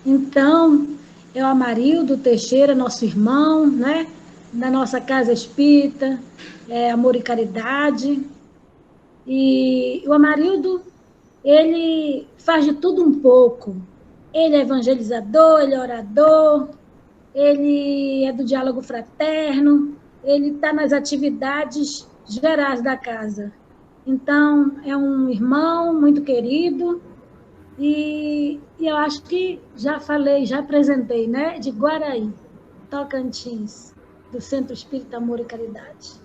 Então, é o Amarildo Teixeira, nosso irmão, né? Na nossa casa espírita, Amor e Caridade. E o Amarildo, ele faz de tudo um pouco. Ele é evangelizador, ele é orador, ele é do diálogo fraterno, ele está nas atividades gerais da casa. Então, é um irmão muito querido, e eu acho que já falei, já apresentei, né? De Guaraí, Tocantins, do Centro Espírita Amor e Caridade.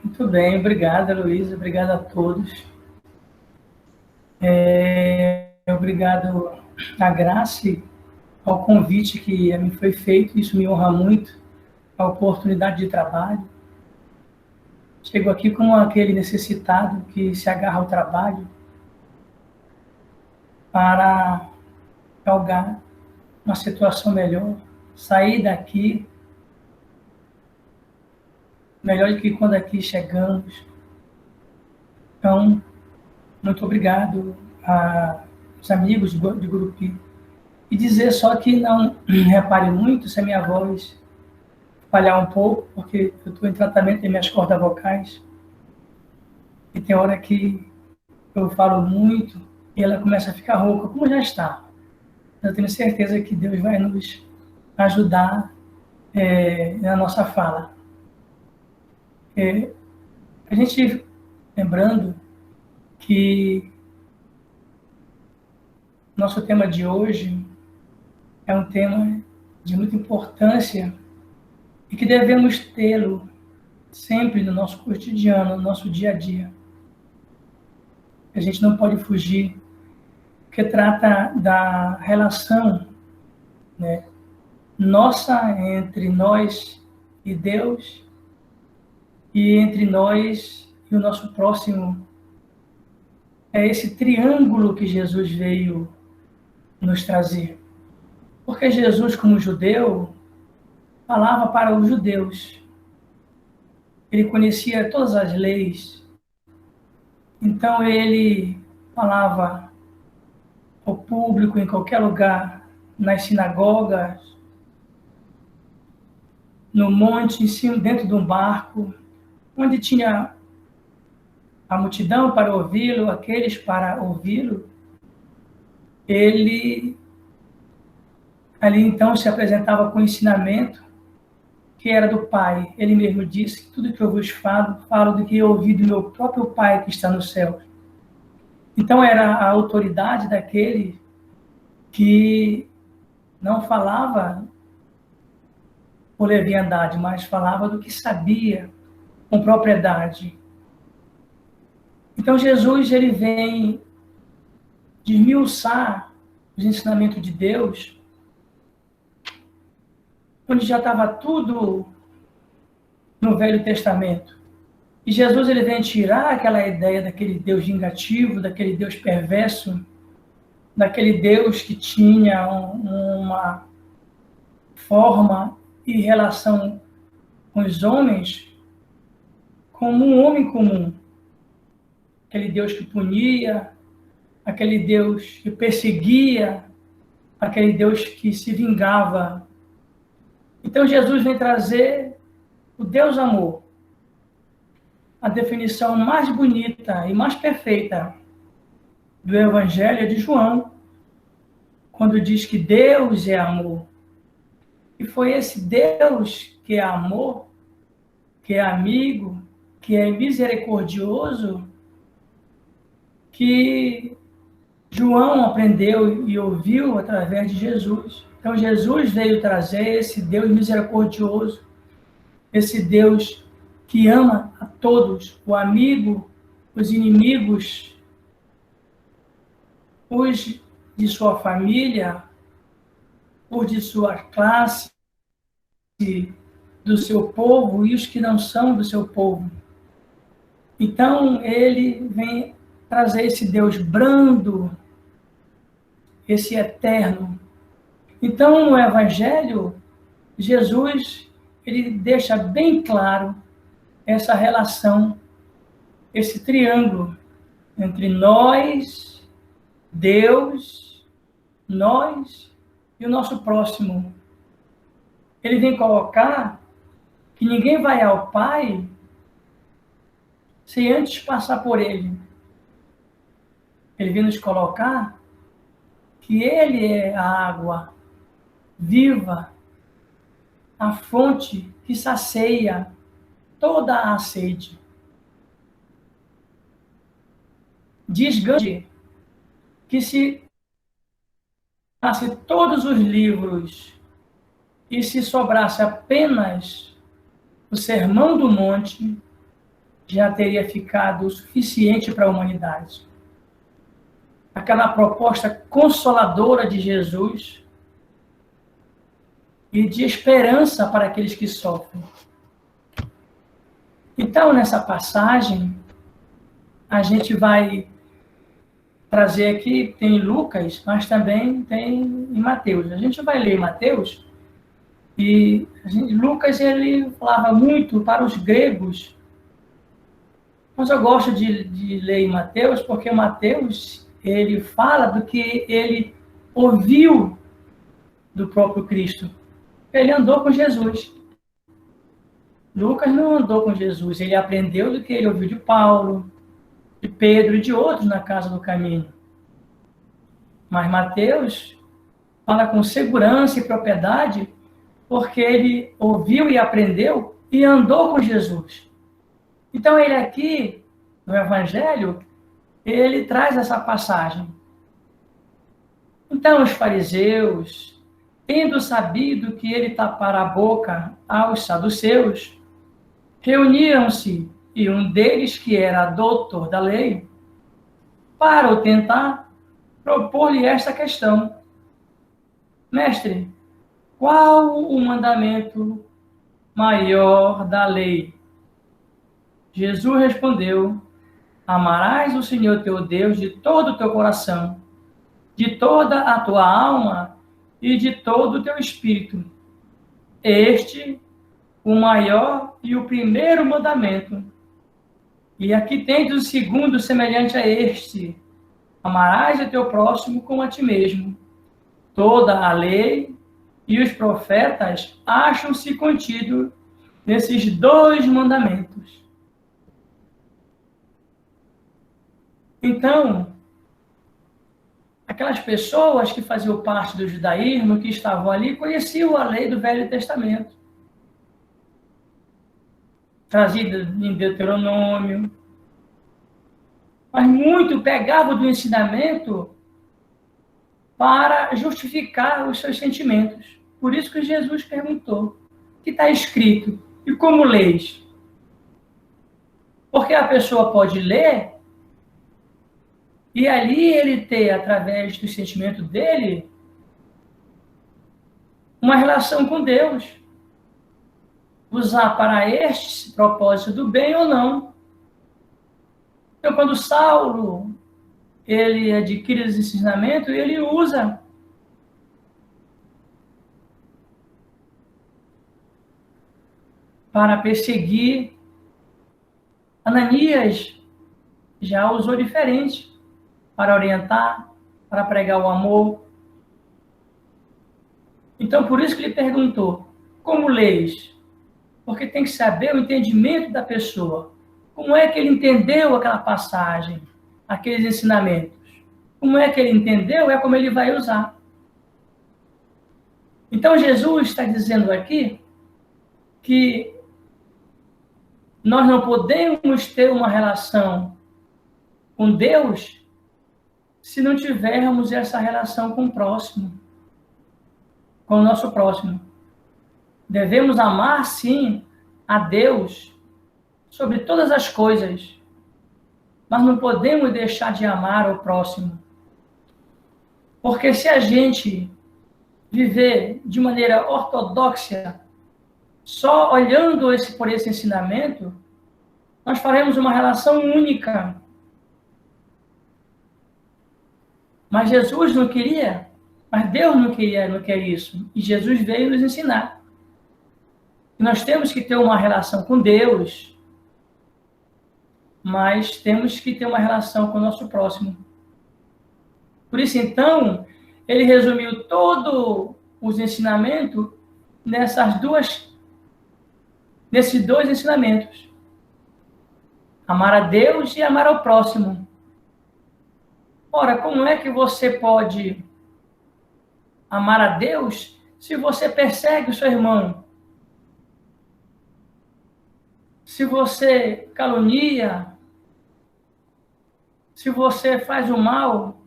Muito bem, obrigada, Luísa, obrigado a todos. Obrigado à Graça, ao convite que a mim foi feito, isso me honra muito, a oportunidade de trabalho. Chego aqui como aquele necessitado que se agarra ao trabalho para galgar uma situação melhor, sair daqui melhor do que quando aqui chegamos. Então, muito obrigado aos amigos de Gurupi. E dizer só que não repare muito se a minha voz falhar um pouco, porque eu estou em tratamento de minhas cordas vocais. E tem hora que eu falo muito e ela começa a ficar rouca, como já está. Eu tenho certeza que Deus vai nos ajudar na nossa fala. A gente, lembrando que nosso tema de hoje é um tema de muita importância e que devemos tê-lo sempre no nosso cotidiano, no nosso dia a dia. A gente não pode fugir, porque trata da relação, né, nossa entre nós e Deus, e entre nós e o nosso próximo. É esse triângulo que Jesus veio nos trazer. Porque Jesus, como judeu, falava para os judeus. Ele conhecia todas as leis. Então ele falava ao público em qualquer lugar, nas sinagogas, no monte, em cima, dentro de um barco, onde tinha a multidão para ouvi-lo, aqueles para ouvi-lo. Ele ali então se apresentava com o ensinamento que era do Pai. Ele mesmo disse que tudo que eu vos falo, falo do que eu ouvi do meu próprio Pai que está no céu. Então era a autoridade daquele que não falava por leviandade, mas falava do que sabia com propriedade. Então Jesus ele vem desmiuçar os ensinamentos de Deus, onde já estava tudo no Velho Testamento. E Jesus ele vem tirar aquela ideia daquele Deus vingativo, daquele Deus perverso, daquele Deus que tinha uma forma e relação com os homens como um homem comum. Aquele Deus que punia, aquele Deus que perseguia, aquele Deus que se vingava. Então Jesus vem trazer o Deus amor, a definição mais bonita e mais perfeita do Evangelho de João, quando diz que Deus é amor. E foi esse Deus que é amor, que é amigo, que é misericordioso, que João aprendeu e ouviu através de Jesus. Então Jesus veio trazer esse Deus misericordioso, esse Deus que ama a todos, o amigo, os inimigos, os de sua família, os de sua classe, do seu povo e os que não são do seu povo. Então ele vem trazer esse Deus brando, esse eterno. Então no Evangelho, Jesus ele deixa bem claro essa relação, esse triângulo entre nós, Deus, nós e o nosso próximo. Ele vem colocar que ninguém vai ao Pai sem antes passar por Ele. Ele vem nos colocar que Ele é a água viva, a fonte que sacia toda a sede. Diz Gandhi que se todos os livros e se sobrasse apenas o Sermão do Monte, já teria ficado o suficiente para a humanidade. Aquela proposta consoladora de Jesus e de esperança para aqueles que sofrem. Então, nessa passagem, a gente vai trazer aqui, tem Lucas, mas também tem em Mateus. A gente vai ler Mateus, e Lucas, ele falava muito para os gregos, mas eu gosto de ler em Mateus, porque Mateus, ele fala do que ele ouviu do próprio Cristo. Ele andou com Jesus. Lucas não andou com Jesus, ele aprendeu do que ele ouviu de Paulo, de Pedro e de outros na casa do caminho. Mas Mateus fala com segurança e propriedade, porque ele ouviu e aprendeu e andou com Jesus. Então ele aqui, no Evangelho, ele traz essa passagem. Então os fariseus, tendo sabido que ele tapara a boca aos saduceus, reuniram-se, e um deles, que era doutor da lei, para o tentar, propor-lhe esta questão: Mestre, qual o mandamento maior da lei? Jesus respondeu: Amarás o Senhor teu Deus de todo o teu coração, de toda a tua alma e de todo o teu espírito. Este, o maior e o primeiro mandamento. E aqui tens o segundo semelhante a este: amarás o teu próximo como a ti mesmo. Toda a lei e os profetas acham-se contidos nesses dois mandamentos. Então, aquelas pessoas que faziam parte do judaísmo, que estavam ali, conheciam a lei do Velho Testamento, trazida em Deuteronômio, mas muito pegavam do ensinamento para justificar os seus sentimentos. Por isso que Jesus perguntou: o que está escrito? E como leis? Porque a pessoa pode ler e ali ele ter, através do sentimento dele, uma relação com Deus. Usar para este propósito do bem ou não. Então, quando Saulo, ele adquire esse ensinamento, ele usa para perseguir. Ananias já usou diferente, para orientar, para pregar o amor. Então, por isso que ele perguntou: como leis? Porque tem que saber o entendimento da pessoa. Como é que ele entendeu aquela passagem, aqueles ensinamentos? Como é que ele entendeu, é como ele vai usar. Então, Jesus está dizendo aqui que nós não podemos ter uma relação com Deus se não tivermos essa relação com o próximo, com o nosso próximo. Devemos amar, sim, a Deus sobre todas as coisas, mas não podemos deixar de amar o próximo. Porque se a gente viver de maneira ortodoxa, só olhando por esse ensinamento, nós faremos uma relação única. Mas Jesus não queria, mas Deus não quer isso. E Jesus veio nos ensinar. E nós temos que ter uma relação com Deus, mas temos que ter uma relação com o nosso próximo. Por isso, então, ele resumiu todos os ensinamentos nesses dois ensinamentos. Amar a Deus e amar ao próximo. Ora, como é que você pode amar a Deus se você persegue o seu irmão? Se você calunia, se você faz o mal,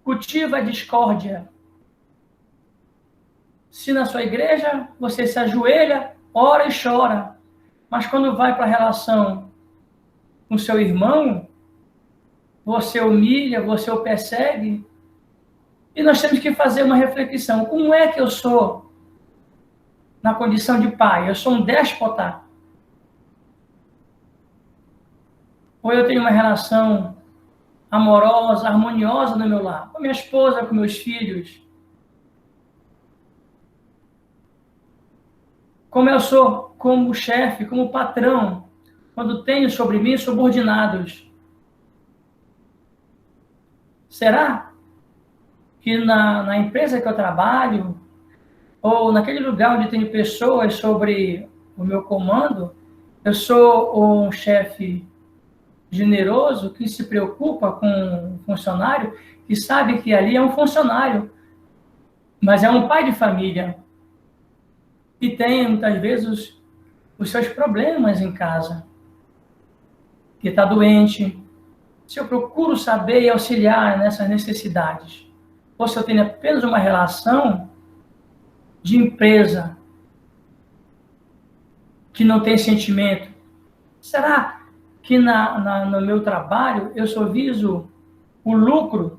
cultiva a discórdia. Se na sua igreja você se ajoelha, ora e chora, mas quando vai para a relação com seu irmão, você humilha, você o persegue, e nós temos que fazer uma reflexão. Como é que eu sou na condição de pai? Eu sou um déspota? Ou eu tenho uma relação amorosa, harmoniosa no meu lar? Com minha esposa, com meus filhos? Como eu sou como chefe, como patrão, quando tenho sobre mim subordinados? Será que na empresa que eu trabalho, ou naquele lugar onde tenho pessoas sobre o meu comando, eu sou um chefe generoso que se preocupa com o funcionário, que sabe que ali é um funcionário, mas é um pai de família, e tem, muitas vezes, os seus problemas em casa, que está doente. Se eu procuro saber e auxiliar nessas necessidades, ou se eu tenho apenas uma relação de empresa que não tem sentimento, será que no meu trabalho eu só viso o lucro?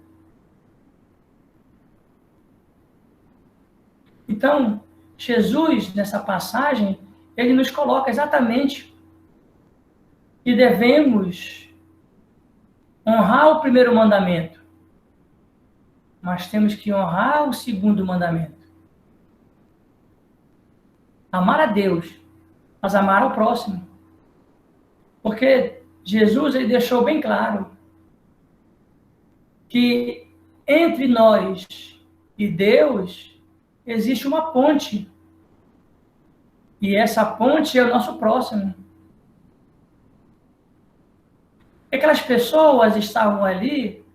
Então, Jesus, nessa passagem, ele nos coloca exatamente que devemos honrar o primeiro mandamento, mas temos que honrar o segundo mandamento. Amar a Deus, mas amar ao próximo. Porque Jesus ele deixou bem claro que entre nós e Deus existe uma ponte. E essa ponte é o nosso próximo. Aquelas pessoas estavam ali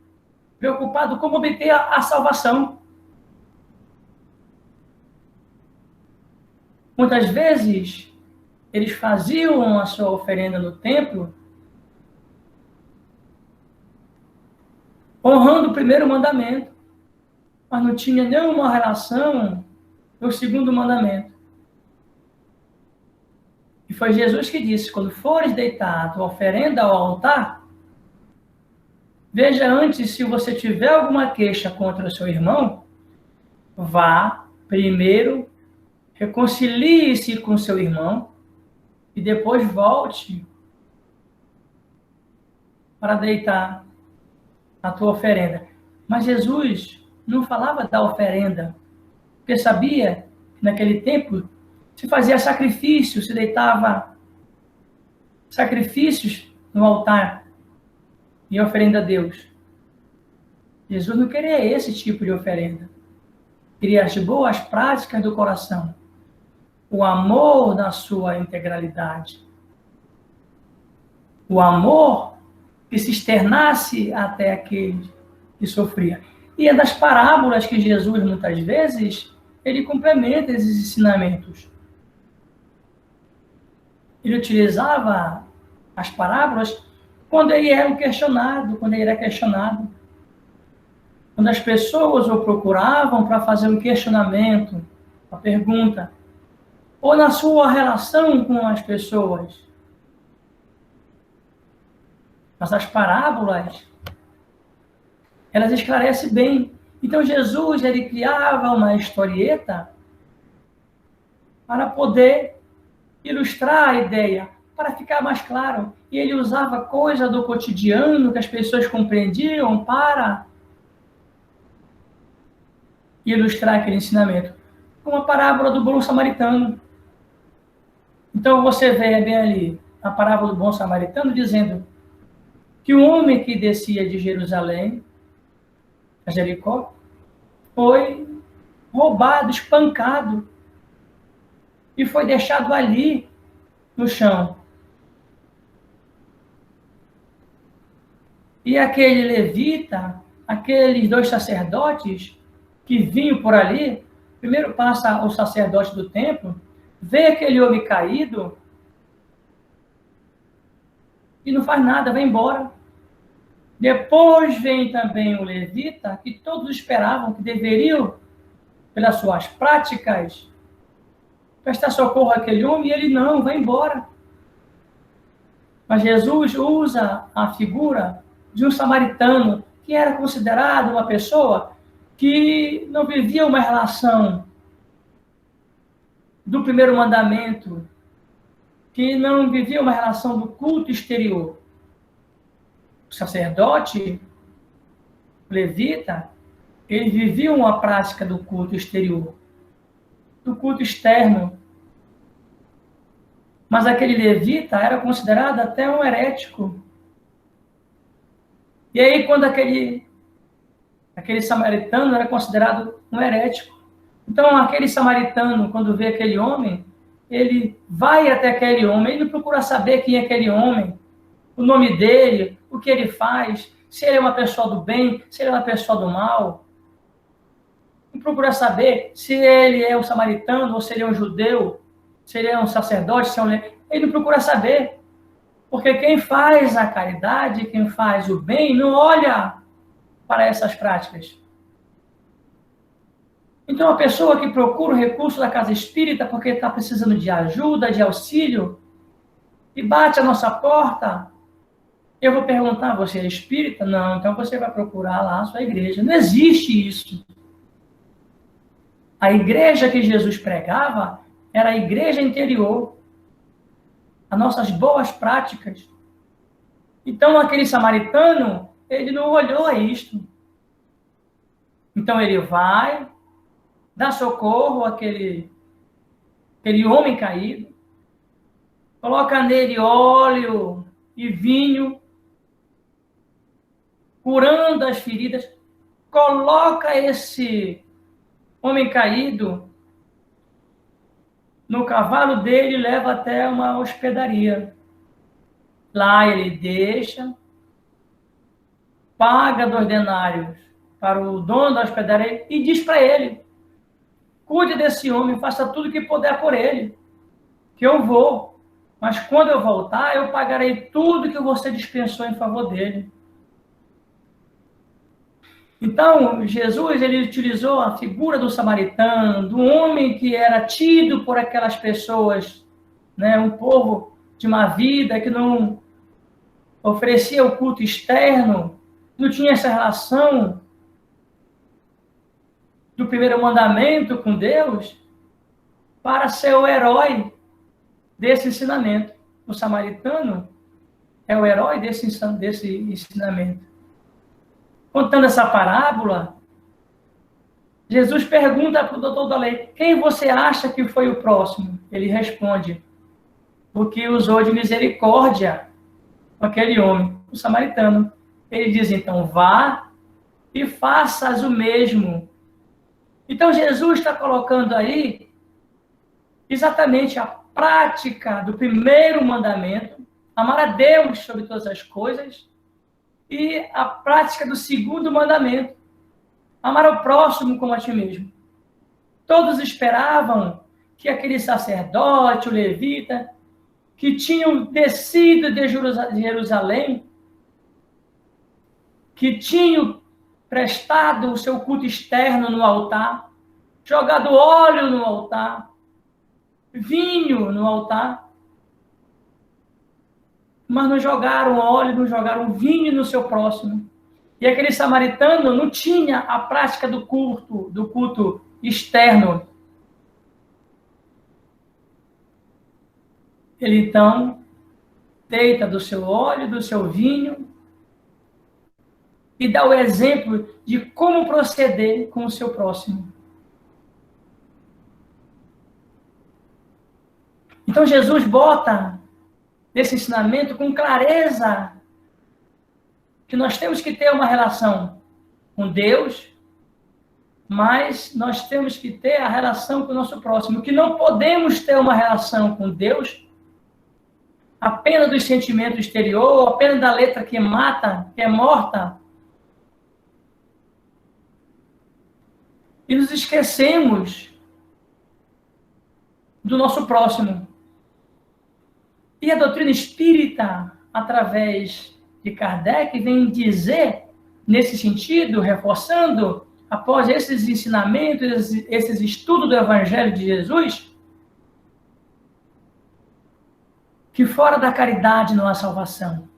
preocupadas como obter a salvação. Muitas vezes, eles faziam a sua oferenda no templo, honrando o primeiro mandamento, mas não tinha nenhuma relação com o segundo mandamento. E foi Jesus que disse, quando fores deitar a tua oferenda ao altar, veja antes se você tiver alguma queixa contra o seu irmão, vá primeiro, reconcilie-se com seu irmão e depois volte para deitar a tua oferenda. Mas Jesus não falava da oferenda, porque sabia que naquele tempo se fazia sacrifício, se deitava sacrifícios no altar em oferenda a Deus. Jesus não queria esse tipo de oferenda. Queria as boas práticas do coração, o amor na sua integralidade, o amor que se externasse até aquele que sofria. E é das parábolas que Jesus, muitas vezes, ele complementa esses ensinamentos. Ele utilizava as parábolas quando ele era questionado, Quando as pessoas o procuravam para fazer um questionamento, uma pergunta, ou na sua relação com as pessoas. Mas as parábolas, elas esclarecem bem. Então Jesus, ele criava uma historieta para poder ilustrar a ideia, para ficar mais claro. E ele usava coisa do cotidiano que as pessoas compreendiam para ilustrar aquele ensinamento. Como a parábola do bom samaritano. Então você vê bem ali a parábola do bom samaritano dizendo que um homem que descia de Jerusalém a Jericó, foi roubado, espancado e foi deixado ali no chão. E aquele levita, aqueles 2 sacerdotes que vinham por ali, primeiro passa o sacerdote do templo, vê aquele homem caído e não faz nada, vai embora. Depois vem também o levita, que todos esperavam que deveriam, pelas suas práticas, prestar socorro àquele homem, e ele não, vai embora. Mas Jesus usa a figura de um samaritano, que era considerado uma pessoa que não vivia uma relação do primeiro mandamento, que não vivia uma relação do culto exterior. O sacerdote, o levita, ele vivia uma prática do culto exterior, do culto externo. Mas aquele levita era considerado até um herético. E aí, quando aquele samaritano era considerado um herético. Então, aquele samaritano, quando vê aquele homem, ele vai até aquele homem, ele não procura saber quem é aquele homem, o nome dele, o que ele faz, se ele é uma pessoa do bem, se ele é uma pessoa do mal. Não procura saber se ele é um samaritano ou se ele é um judeu, se ele é um sacerdote, se é um... Ele não procura saber. Porque quem faz a caridade, quem faz o bem, não olha para essas práticas. Então, a pessoa que procura o recurso da casa espírita porque está precisando de ajuda, de auxílio, e bate a nossa porta, eu vou perguntar, você é espírita? Não, então você vai procurar lá a sua igreja. Não existe isso. A igreja que Jesus pregava era a igreja interior, as nossas boas práticas. Então, aquele samaritano, ele não olhou a isto. Então, ele vai, dá socorro àquele homem caído, coloca nele óleo e vinho, curando as feridas, coloca esse homem caído no cavalo dele e leva até uma hospedaria. Lá ele deixa, paga 2 denários para o dono da hospedaria e diz para ele: cuide desse homem, faça tudo o que puder por ele, que eu vou. Mas quando eu voltar, eu pagarei tudo que você dispensou em favor dele. Então, Jesus, ele utilizou a figura do samaritano, do homem que era tido por aquelas pessoas, né, um povo de má vida, que não oferecia o culto externo, não tinha essa relação do primeiro mandamento com Deus, para ser o herói desse ensinamento. O samaritano é o herói desse ensinamento. Contando essa parábola, Jesus pergunta para o doutor da lei: quem você acha que foi o próximo? Ele responde: o que usou de misericórdia com aquele homem, o samaritano. Ele diz, então, vá e faças o mesmo. Então, Jesus está colocando aí exatamente a prática do primeiro mandamento, amar a Deus sobre todas as coisas, e a prática do segundo mandamento, amar o próximo como a ti mesmo. Todos esperavam que aquele sacerdote, o levita, que tinham descido de Jerusalém, que tinham prestado o seu culto externo no altar, jogado óleo no altar, vinho no altar, mas não jogaram óleo, não jogaram vinho no seu próximo. E aquele samaritano não tinha a prática do culto externo. Ele, então, deita do seu óleo, do seu vinho, e dá o exemplo de como proceder com o seu próximo. Então, Jesus bota nesse ensinamento com clareza que nós temos que ter uma relação com Deus, mas nós temos que ter a relação com o nosso próximo, que não podemos ter uma relação com Deus apenas do sentimento exterior, apenas da letra que mata, que é morta, e nos esquecemos do nosso próximo. E a doutrina espírita, através de Kardec, vem dizer, nesse sentido, reforçando, após esses ensinamentos, esses estudos do Evangelho de Jesus, que fora da caridade não há salvação.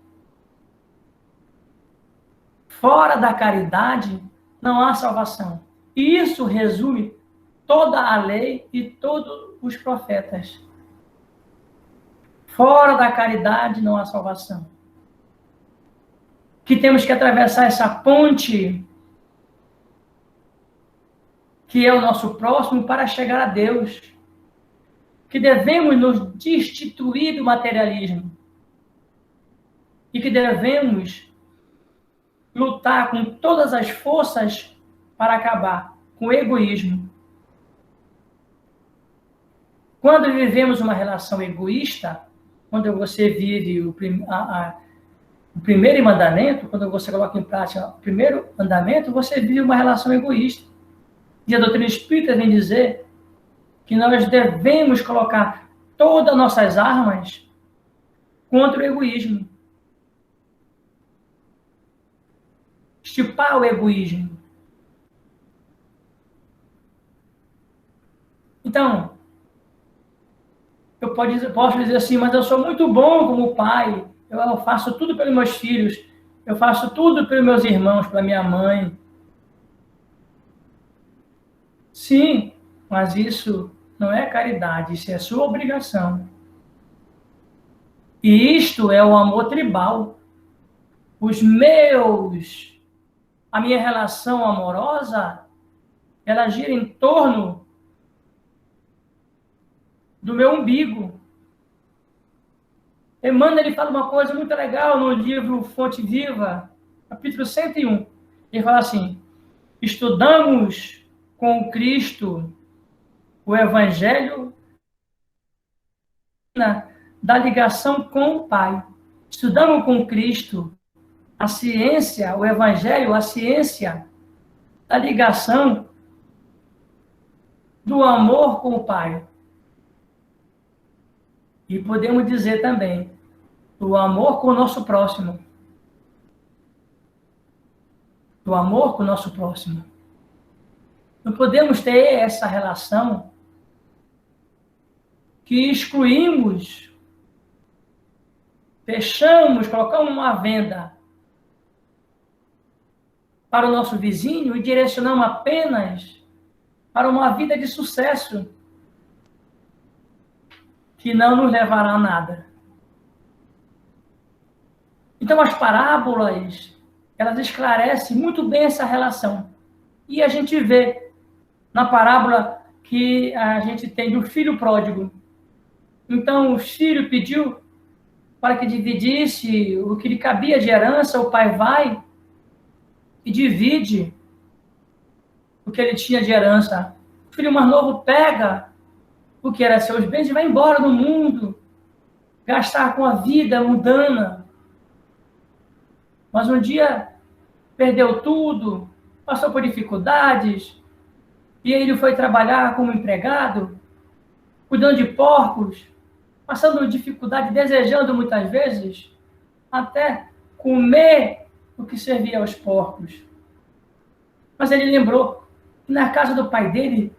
Fora da caridade não há salvação. E isso resume toda a lei e todos os profetas. Fora da caridade não há salvação. Que temos que atravessar essa ponte que é o nosso próximo para chegar a Deus. Que devemos nos destituir do materialismo. E que devemos lutar com todas as forças para acabar com o egoísmo. Quando vivemos uma relação egoísta, quando você vive o primeiro mandamento, quando você coloca em prática o primeiro mandamento, você vive uma relação egoísta. E a doutrina espírita vem dizer que nós devemos colocar todas as nossas armas contra o egoísmo. Estipar o egoísmo. Então, eu posso dizer assim, mas eu sou muito bom como pai, eu faço tudo pelos meus filhos, eu faço tudo pelos meus irmãos, pela minha mãe. Sim, mas isso não é caridade, isso é sua obrigação. E isto é o amor tribal. A minha relação amorosa, ela gira em torno do meu umbigo. Emmanuel, ele fala uma coisa muito legal no livro Fonte Viva, capítulo 101. Ele fala assim: estudamos com Cristo o Evangelho da ligação com o Pai. Estudamos com Cristo a ciência, o Evangelho, a ciência da ligação do amor com o Pai. E podemos dizer também, do amor com o nosso próximo. Do amor com o nosso próximo. Não podemos ter essa relação que excluímos, fechamos, colocamos uma venda para o nosso vizinho e direcionamos apenas para uma vida de sucesso que não nos levará a nada. Então, as parábolas, elas esclarecem muito bem essa relação. E a gente vê na parábola que a gente tem do filho pródigo. Então, o filho pediu para que dividisse o que lhe cabia de herança, o pai vai e divide o que ele tinha de herança. O filho mais novo pega o que era seus bens e vai embora do mundo, gastar com a vida mundana. Mas um dia perdeu tudo, passou por dificuldades, e aí ele foi trabalhar como empregado, cuidando de porcos, passando dificuldade, desejando muitas vezes até comer o que servia aos porcos. Mas ele lembrou que na casa do pai dele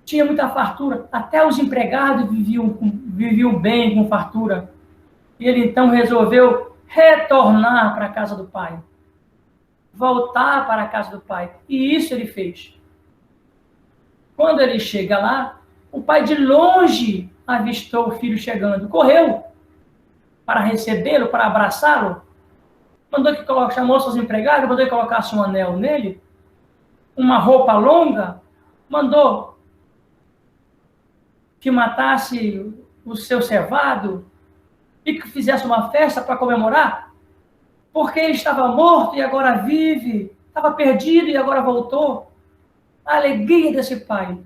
tinha muita fartura, até os empregados viviam bem com fartura. E ele então resolveu retornar para a casa do pai, voltar para a casa do pai. E isso ele fez. Quando ele chega lá, o pai de longe avistou o filho chegando, correu para recebê-lo, para abraçá-lo, chamou seus empregados, mandou que colocasse um anel nele, uma roupa longa, mandou que matasse o seu cevado e que fizesse uma festa para comemorar, porque ele estava morto e agora vive, estava perdido e agora voltou. A alegria desse pai.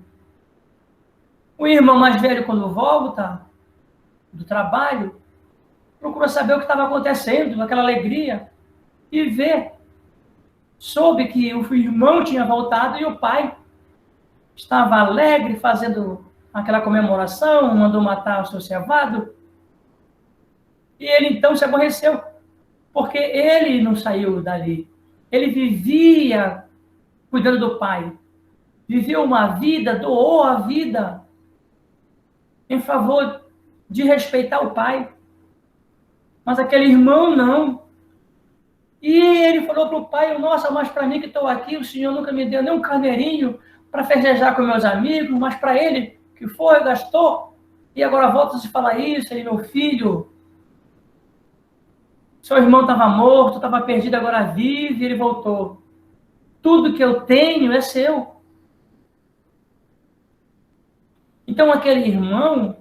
O irmão mais velho, quando volta do trabalho, procura saber o que estava acontecendo, aquela alegria, e vê. Soube que o irmão tinha voltado e o pai estava alegre, fazendo aquela comemoração, mandou matar o seu cevado. E ele então se aborreceu, porque ele não saiu dali. Ele vivia cuidando do pai. Viveu uma vida, doou a vida em favor de respeitar o pai. Mas aquele irmão não. E ele falou para o pai, nossa, mas para mim que estou aqui, o senhor nunca me deu nem um carneirinho para festejar com meus amigos, mas para ele, que foi, gastou, e agora volta a se falar isso, ele, meu filho, seu irmão estava morto, estava perdido, agora vive, e ele voltou. Tudo que eu tenho é seu. Então aquele irmão,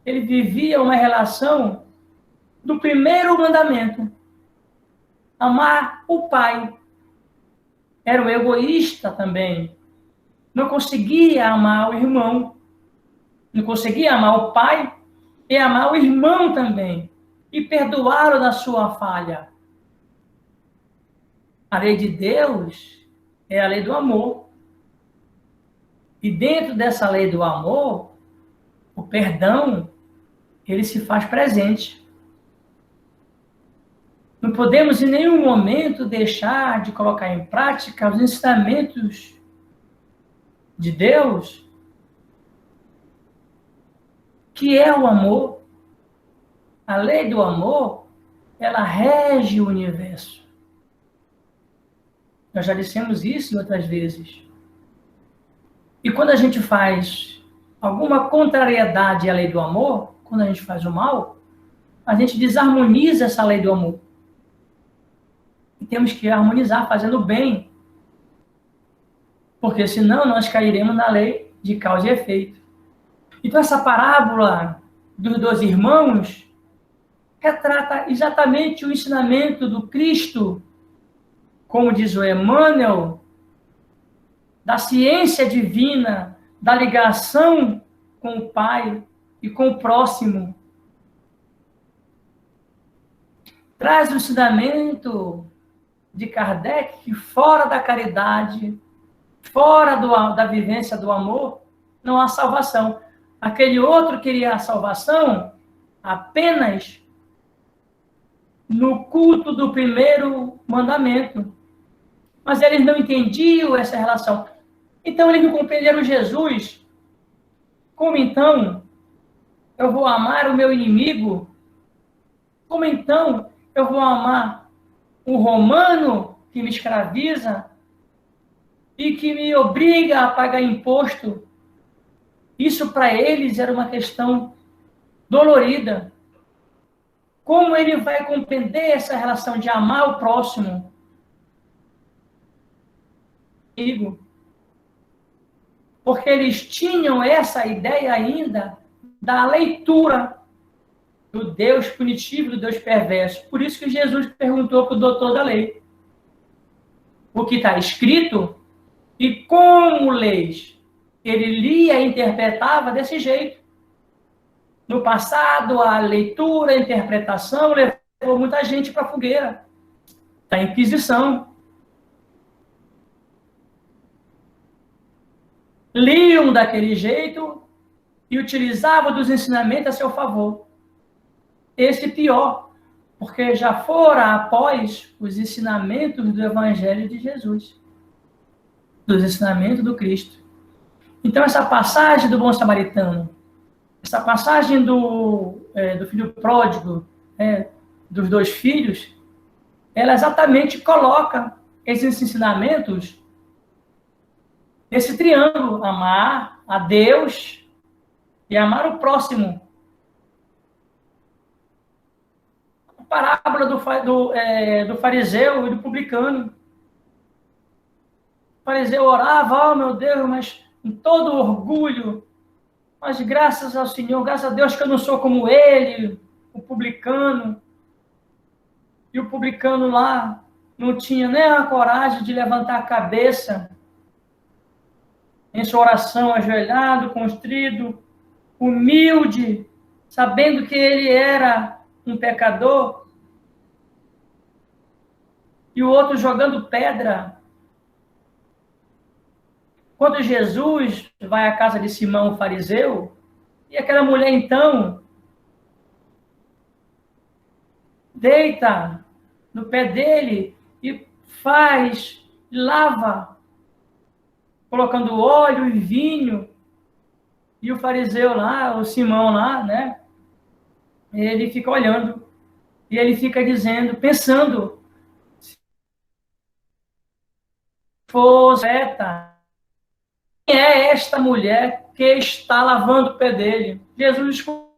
ele vivia uma relação do primeiro mandamento. Amar o pai. Era um egoísta também. Não conseguia amar o irmão. Não conseguia amar o pai e amar o irmão também. E perdoá-lo da sua falha. A lei de Deus é a lei do amor. E dentro dessa lei do amor, o perdão, ele se faz presente. Não podemos em nenhum momento deixar de colocar em prática os ensinamentos de Deus, que é o amor. A lei do amor, ela rege o universo. Nós já dissemos isso outras vezes. E quando a gente faz alguma contrariedade à lei do amor, quando a gente faz o mal, a gente desarmoniza essa lei do amor. E temos que harmonizar fazendo o bem. Porque senão nós cairemos na lei de causa e efeito. Então essa parábola dos dois irmãos retrata exatamente o ensinamento do Cristo, como diz o Emmanuel, da ciência divina, da ligação com o Pai e com o próximo. Traz o ensinamento de Kardec que fora da caridade, fora da vivência do amor, não há salvação. Aquele outro queria a salvação apenas no culto do primeiro mandamento. Mas eles não entendiam essa relação. Então eles não compreenderam Jesus. Como então eu vou amar o meu inimigo? Como então eu vou amar o romano que me escraviza e que me obriga a pagar imposto? Isso para eles era uma questão dolorida. Como ele vai compreender essa relação de amar o próximo? Porque eles tinham essa ideia ainda da leitura do Deus punitivo, do Deus perverso. Por isso que Jesus perguntou para o doutor da lei o que está escrito e como leis. Ele lia e interpretava desse jeito. No passado, a leitura, a interpretação levou muita gente para a fogueira da Inquisição. Liam daquele jeito e utilizavam dos ensinamentos a seu favor. Esse pior, porque já fora após os ensinamentos do Evangelho de Jesus, dos ensinamentos do Cristo. Então, essa passagem do bom samaritano, essa passagem do filho pródigo, dos dois filhos, ela exatamente coloca esses ensinamentos nesse triângulo: amar a Deus e amar o próximo. A parábola do fariseu e do publicano. O fariseu orava, oh meu Deus, mas com todo orgulho, mas graças ao Senhor, graças a Deus que eu não sou como ele, o publicano. E o publicano lá, não tinha nem a coragem de levantar a cabeça em sua oração, ajoelhado, constrito, humilde, sabendo que ele era um pecador, e o outro jogando pedra. Quando Jesus vai à casa de Simão, o fariseu, e aquela mulher, então, deita no pé dele e lava, colocando óleo e vinho, e o fariseu lá, o Simão lá, né, ele fica olhando, e ele fica dizendo, pensando, profeta, quem é esta mulher que está lavando o pé dele? Jesus escutou.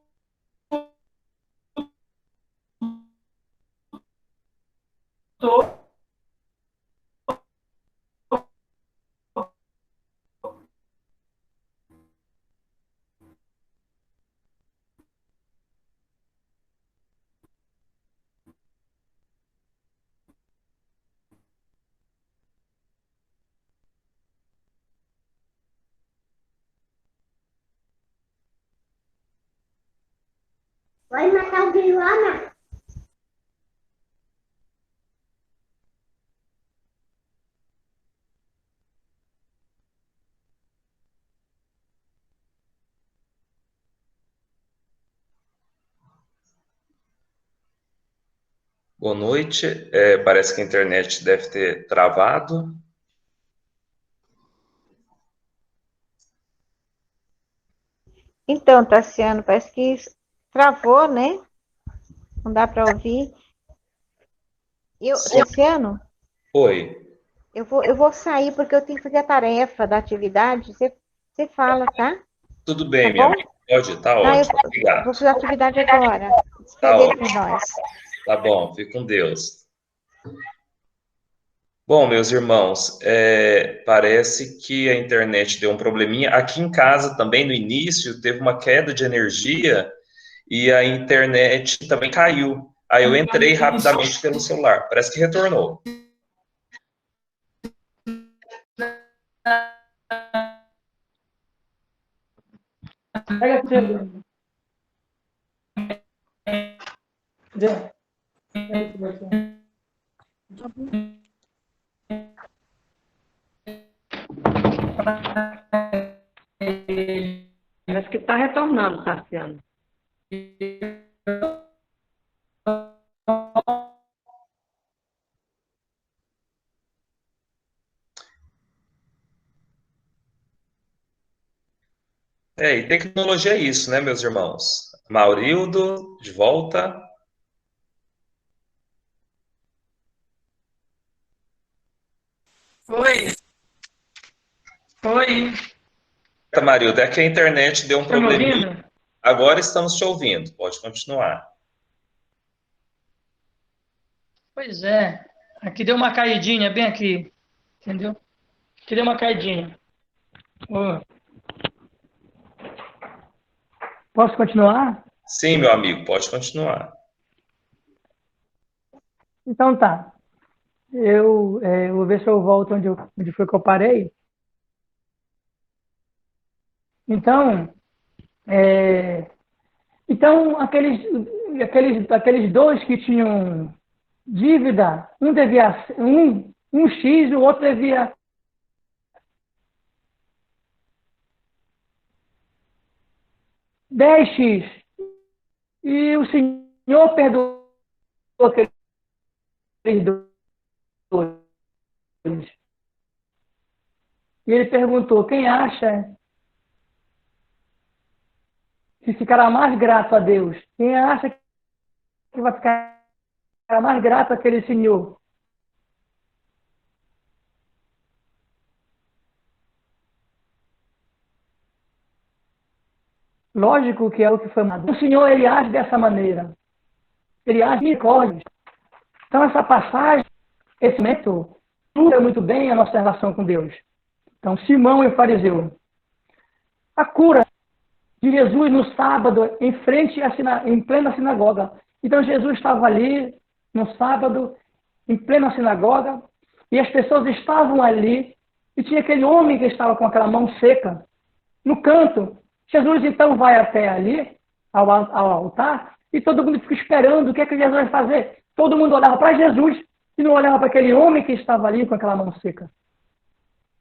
Vai matar alguém lá, né? Boa noite. Parece que a internet deve ter travado. Então, Tassiano, parece que travou, né? Não dá para ouvir. Sim. Tassiano, Oi. eu vou sair porque eu tenho que fazer a tarefa da atividade. Você fala, tá? Tudo bem, Tá minha bom? amiga. Pode? Tá Tá, ótimo. eu Obrigado. vou fazer a atividade agora. Tá Espere aí ótimo. por nós. Tá bom. Fique com Deus. Bom, meus irmãos, parece que a internet deu um probleminha. Aqui em casa também, no início, teve uma queda de energia e a internet também caiu. Aí eu entrei rapidamente pelo celular. Parece que retornou. Pega a celular. Parece que está retornando, Tassiano. E tecnologia é isso, né, meus irmãos? Maurildo, de volta. Oi. Marildo, é que a internet deu um Tá me probleminha. ouvindo? Agora estamos te ouvindo. Pode continuar. Pois é. Aqui deu uma caidinha, bem aqui. Entendeu? Aqui deu uma caidinha. Ô. Posso continuar? Sim, meu amigo, pode continuar. Então tá. Eu vou ver se eu volto onde foi que eu parei. Então, aqueles dois que tinham dívida, um devia um X, o outro devia 10x. E o Senhor perdoou aqueles dois. E ele perguntou, quem acha que ficará mais grato a Deus? Quem acha que vai ficar mais grato àquele Senhor? Lógico que é o que foi mandado. O Senhor, ele age dessa maneira. Ele age de misericórdia. Então, essa passagem, esse método, ilustra muito bem a nossa relação com Deus. Então, Simão e o fariseu. A cura de Jesus no sábado, em plena sinagoga. Então, Jesus estava ali no sábado em plena sinagoga, e as pessoas estavam ali, e tinha aquele homem que estava com aquela mão seca, no canto. Jesus então vai até ali, ao altar, e todo mundo fica esperando o que é que Jesus vai fazer. Todo mundo olhava para Jesus e não olhava para aquele homem que estava ali com aquela mão seca.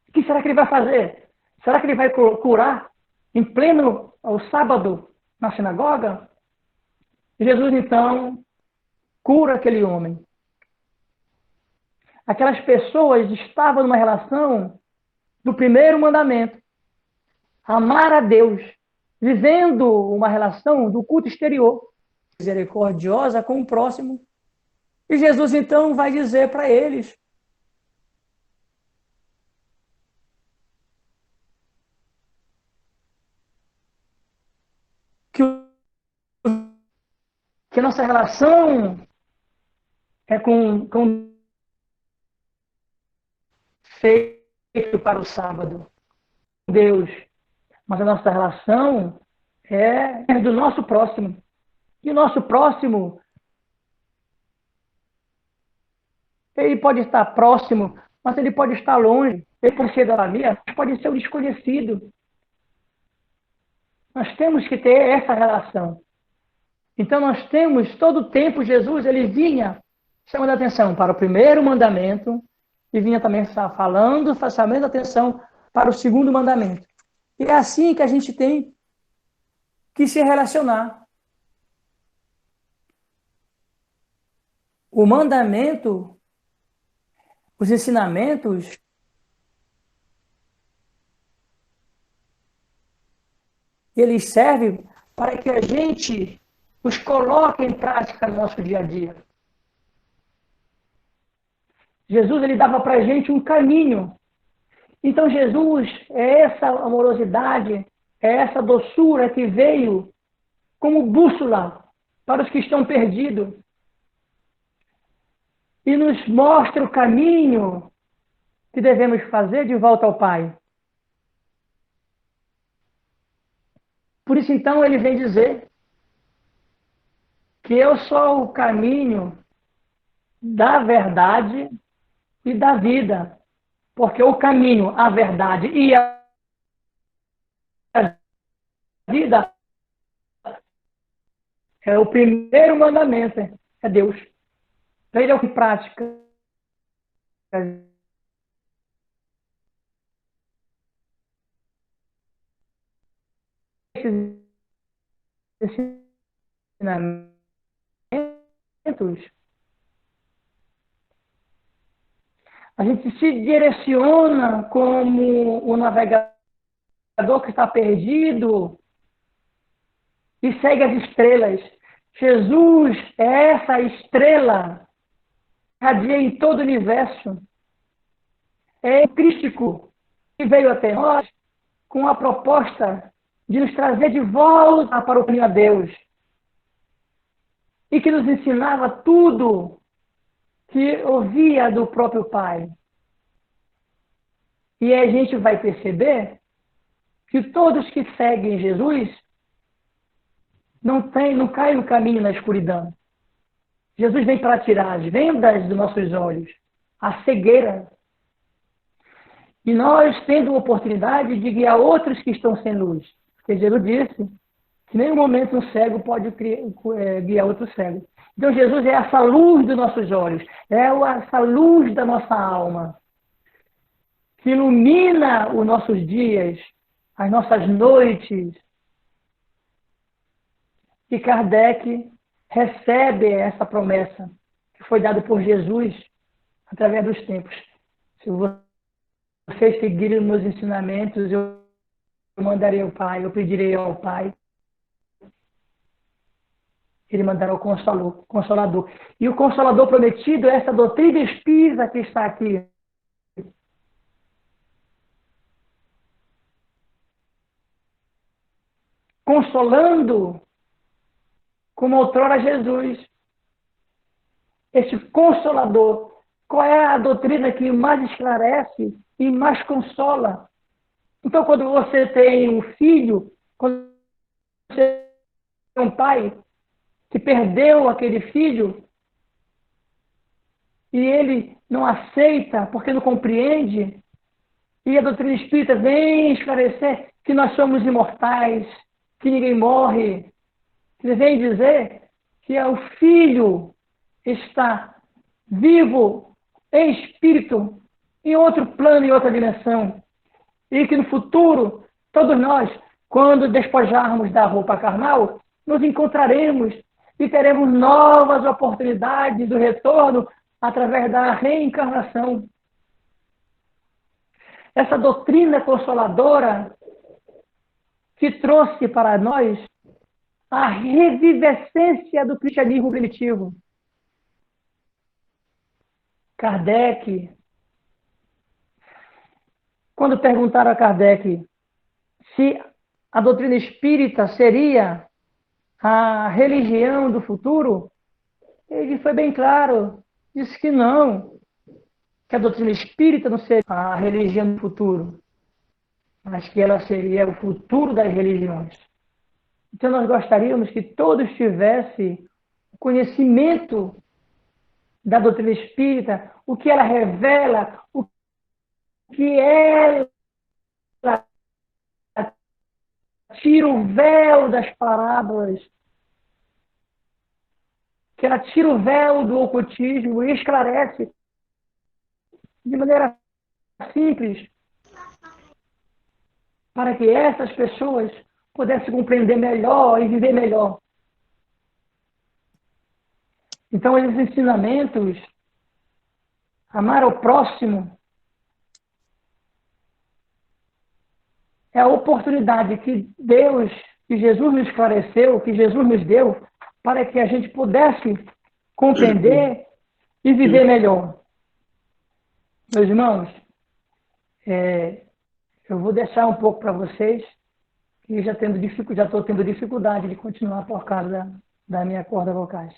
O que será que ele vai fazer? Será que ele vai curar em pleno ao sábado na sinagoga? Jesus então cura aquele homem. Aquelas pessoas estavam numa relação do primeiro mandamento, amar a Deus, vivendo uma relação do culto exterior, misericordiosa com o próximo. E Jesus então vai dizer para eles que a nossa relação é com feito para o sábado, Deus, mas a nossa relação é do nosso próximo. E o nosso próximo, ele pode estar próximo, mas ele pode estar longe. Ele pode ser da família, mas pode ser um desconhecido. Nós temos que ter essa relação. Então nós temos, todo o tempo, Jesus, ele vinha chamando a atenção para o primeiro mandamento e vinha também falando, chamando a atenção para o segundo mandamento. E é assim que a gente tem que se relacionar. O mandamento, os ensinamentos, eles servem para que a gente os coloque em prática no nosso dia a dia. Jesus, ele dava para a gente um caminho. Então Jesus é essa amorosidade, é essa doçura que veio como bússola para os que estão perdidos e nos mostra o caminho que devemos fazer de volta ao Pai. Por isso, então, ele vem dizer que eu sou o caminho da verdade e da vida. Porque o caminho, a verdade e a vida é o primeiro mandamento, é Deus. Ele é o que prática. Esses ensinamentos, a gente se direciona como o navegador que está perdido e segue as estrelas. Jesus é essa estrela que radia em todo o universo. É Cristo que veio até nós com a proposta de nos trazer de volta para o caminho a Deus e que nos ensinava tudo que ouvia do próprio Pai. E a gente vai perceber que todos que seguem Jesus não caem no caminho na escuridão. Jesus vem para tirar as vendas dos nossos olhos, a cegueira. E nós tendo a oportunidade de guiar outros que estão sem luz. Porque Jesus disse que em nenhum momento um cego pode guiar outro cego. Então Jesus é essa luz dos nossos olhos, é essa luz da nossa alma, que ilumina os nossos dias, as nossas noites. E Kardec recebe essa promessa que foi dada por Jesus através dos tempos. Se vocês seguirem os meus ensinamentos, eu mandarei ao Pai, eu pedirei ao Pai. Ele mandará o Consolador. E o Consolador prometido é essa doutrina espírita que está aqui. Consolando, como outrora Jesus. Esse Consolador. Qual é a doutrina que mais esclarece e mais consola? Então, quando você tem um filho, quando você tem um pai que perdeu aquele filho, e ele não aceita porque não compreende, e a doutrina espírita vem esclarecer que nós somos imortais, que ninguém morre. Ele vem dizer que o Filho está vivo em espírito, em outro plano, em outra dimensão. E que no futuro, todos nós, quando despojarmos da roupa carnal, nos encontraremos e teremos novas oportunidades do retorno através da reencarnação. Essa doutrina consoladora que trouxe para nós a revivescência do cristianismo primitivo. Kardec, quando perguntaram a Kardec se a doutrina espírita seria a religião do futuro, ele foi bem claro, disse que não, que a doutrina espírita não seria a religião do futuro, mas que ela seria o futuro das religiões. Então nós gostaríamos que todos tivessem conhecimento da doutrina espírita, o que ela revela, o que ela tira o véu das parábolas, que ela tira o véu do ocultismo e esclarece de maneira simples para que essas pessoas pudessem compreender melhor e viver melhor. Então, esses ensinamentos, amar ao próximo, é a oportunidade que Deus, que Jesus nos esclareceu, que Jesus nos deu, para que a gente pudesse compreender e viver melhor. Meus irmãos, eu vou deixar um pouco para vocês, que já estou tendo dificuldade de continuar por causa da minha corda vocais.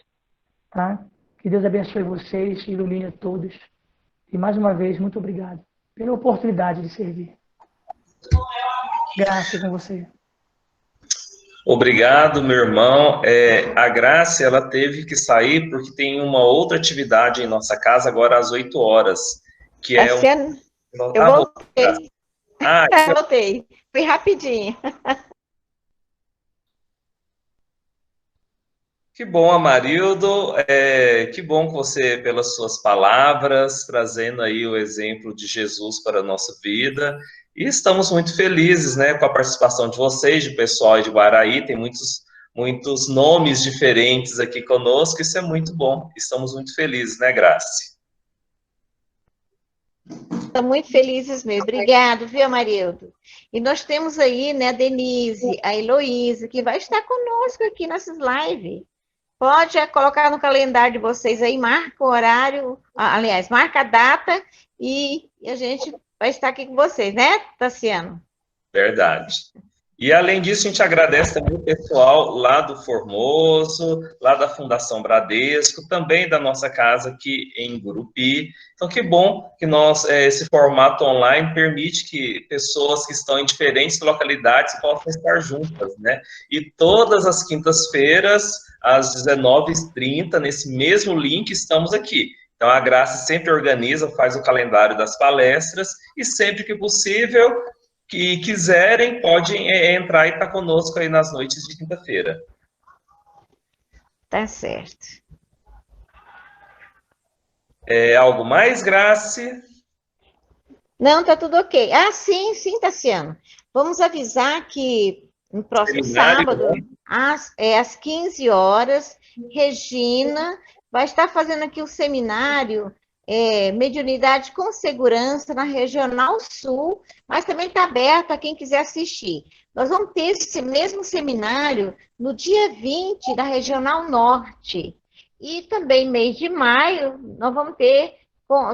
Tá? Que Deus abençoe vocês, ilumine a todos. E mais uma vez, muito obrigado pela oportunidade de servir. Graça com você. Obrigado, meu irmão. A Graça, ela teve que sair porque tem uma outra atividade em nossa casa agora às 8 horas, que é Eu voltei. Eu voltei. Fui rapidinho. Que bom, Amarildo. Que bom que você, pelas suas palavras, trazendo aí o exemplo de Jesus para a nossa vida. E estamos muito felizes, né, com a participação de vocês, de pessoal de Guaraí. Tem muitos nomes diferentes aqui conosco. Isso é muito bom. Estamos muito felizes, né, Grace? Estamos muito felizes mesmo. Obrigado, viu, Amarildo? E nós temos aí, né, a Denise, a Heloísa, que vai estar conosco aqui nessas lives. Pode colocar no calendário de vocês aí, marca o horário, aliás, marca a data e a gente vai estar aqui com vocês, né, Tassiano? Verdade. E, além disso, a gente agradece também o pessoal lá do Formoso, lá da Fundação Bradesco, também da nossa casa aqui em Gurupi. Então, que bom que esse formato online permite que pessoas que estão em diferentes localidades possam estar juntas, né? E todas as quintas-feiras, às 19h30, nesse mesmo link, estamos aqui. Então, a Graça sempre organiza, faz o calendário das palestras e, sempre que possível, que quiserem, podem entrar e estar conosco aí nas noites de quinta-feira. Tá certo. Algo mais, Grace? Não, tá tudo ok. Ah, sim, Tassiano. Vamos avisar que no próximo sábado, às 15 horas, Regina vai estar fazendo aqui o seminário Mediunidade com Segurança na Regional Sul, mas também está aberto a quem quiser assistir. Nós vamos ter esse mesmo seminário no dia 20 da Regional Norte. E também, mês de maio, nós vamos ter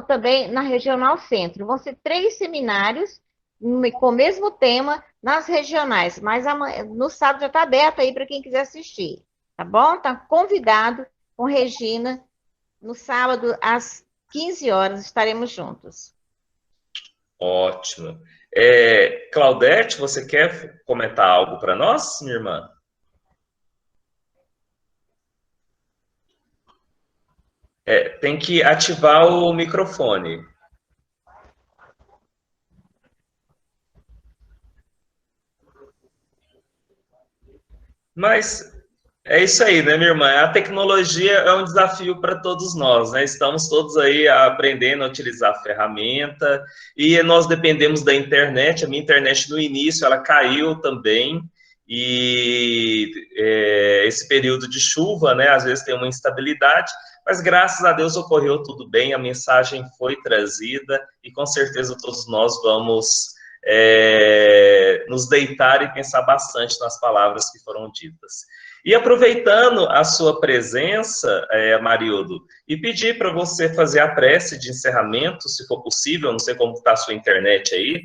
também na Regional Centro. Vão ser 3 seminários com o mesmo tema nas regionais, mas no sábado já está aberto aí para quem quiser assistir, tá bom? Está convidado com Regina, no sábado, às 15 horas, estaremos juntos. Ótimo. Claudete, você quer comentar algo para nós, minha irmã? Tem que ativar o microfone. Mas é isso aí, né, minha irmã? A tecnologia é um desafio para todos nós, né? Estamos todos aí aprendendo a utilizar a ferramenta e nós dependemos da internet. A minha internet no início ela caiu também e esse período de chuva, né? Às vezes tem uma instabilidade, mas graças a Deus ocorreu tudo bem. A mensagem foi trazida e com certeza todos nós vamos nos deitar e pensar bastante nas palavras que foram ditas. E aproveitando a sua presença, Amarildo, e pedir para você fazer a prece de encerramento, se for possível, não sei como está a sua internet aí.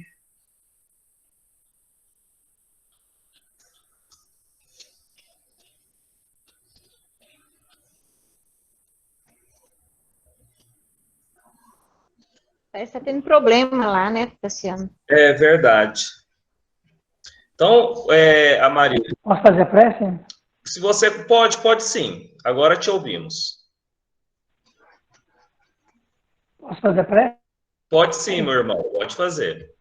Parece que está tendo problema lá, né, Tassiano? É verdade. Então, Amarildo... Posso fazer a prece? Se você pode sim. Agora te ouvimos. Posso fazer a prece? Pode sim, meu irmão. Pode fazer.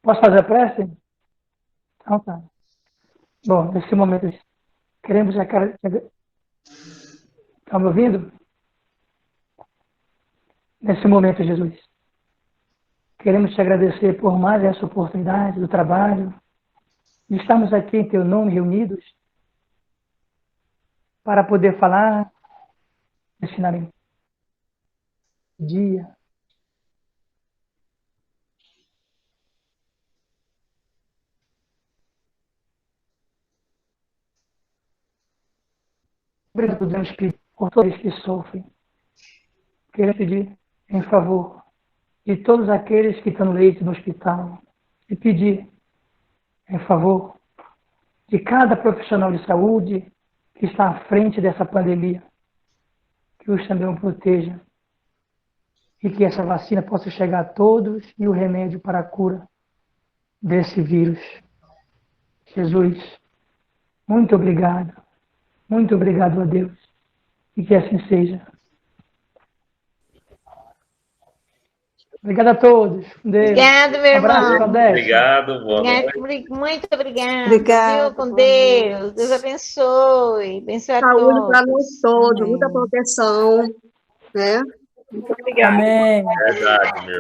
Posso fazer a prece? Então tá. Bom, nesse momento, queremos... Estão me ouvindo? Nesse momento, Jesus, queremos te agradecer por mais essa oportunidade do trabalho, de estarmos aqui em teu nome reunidos para poder falar nesse dia. Obrigado, Deus, por todos que sofrem. Quero pedir em favor de todos aqueles que estão no leito no hospital e pedir em favor de cada profissional de saúde que está à frente dessa pandemia, que os também o proteja e que essa vacina possa chegar a todos e o remédio para a cura desse vírus. Jesus, muito obrigado a Deus e que assim seja. Obrigado a todos. Deus. Obrigado, meu irmão. Abraço, Claudete. Obrigado, boa noite. Muito obrigada. Obrigada. Com Deus. Deus abençoe. Abençoe a Saúde todos. para nós todos, Amém. muita proteção, né? Muito obrigada. Amém. Verdade, meu irmão.